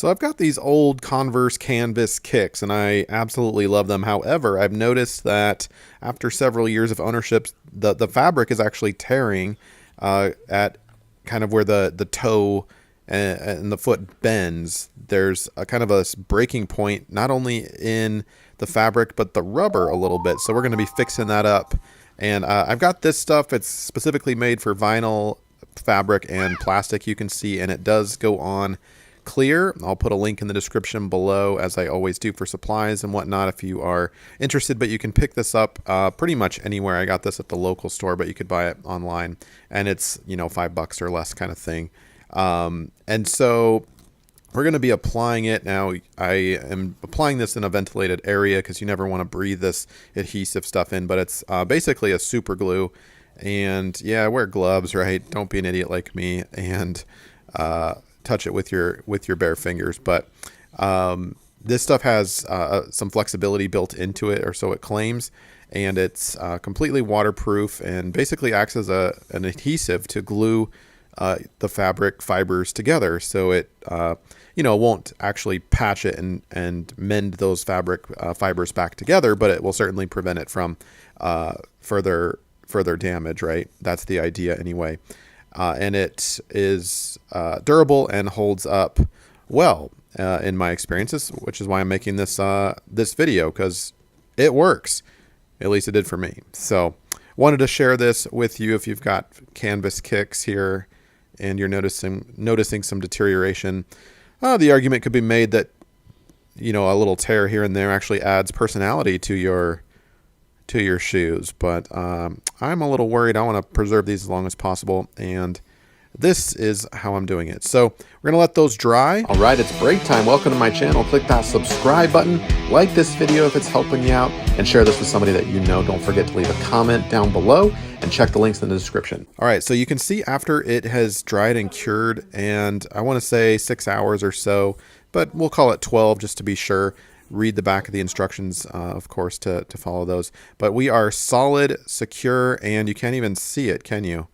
So I've got these old Converse canvas kicks and I absolutely love them. However, I've noticed that after several years of ownership, the fabric is actually tearing at kind of where the toe and the foot bends. There's a kind of a breaking point, not only in the fabric, but the rubber a little bit. So we're going to be fixing that up. And I've got this stuff. It's specifically made for vinyl fabric and plastic, you can see, and it does go on clear. I'll put a link in the description below, as I always do for supplies and whatnot if you are interested, but you can pick this up pretty much anywhere. I got this at the local store, but you could buy it online, and it's, you know, $5 or less kind of thing. And so we're going to be applying it now. I am applying this in a ventilated area because you never want to breathe this adhesive stuff in, but it's basically a super glue. And yeah, wear gloves, right? Don't be an idiot like me and touch it with your bare fingers. But this stuff has some flexibility built into it, or so it claims, and it's completely waterproof and basically acts as an adhesive to glue the fabric fibers together, so it you know, won't actually patch it and mend those fabric fibers back together, but it will certainly prevent it from further damage, right? That's the idea anyway. And it is durable and holds up well in my experiences, which is why I'm making this this video, because it works. At least it did for me. So wanted to share this with you if you've got canvas kicks here and you're noticing some deterioration. The argument could be made that, you know, a little tear here and there actually adds personality to your shoes, but I'm a little worried. I want to preserve these as long as possible, and this is how I'm doing it. So we're gonna let those dry. All right, it's break time. Welcome to my channel. Click that subscribe button, like this video if it's helping you out, and share this with somebody that you know. Don't forget to leave a comment down below and check the links in the description. All right, so you can see after it has dried and cured, and I want to say 6 hours or so, but we'll call it 12 just to be sure. Read the back of the instructions, of course, to follow those. But we are solid, secure, and you can't even see it, can you?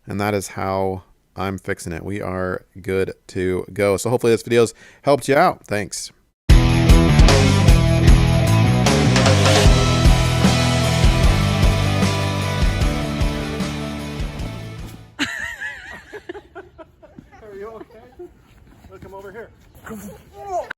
And that is how I'm fixing it. We are good to go. So hopefully this video's helped you out. Thanks. Are you okay? Look, come over here.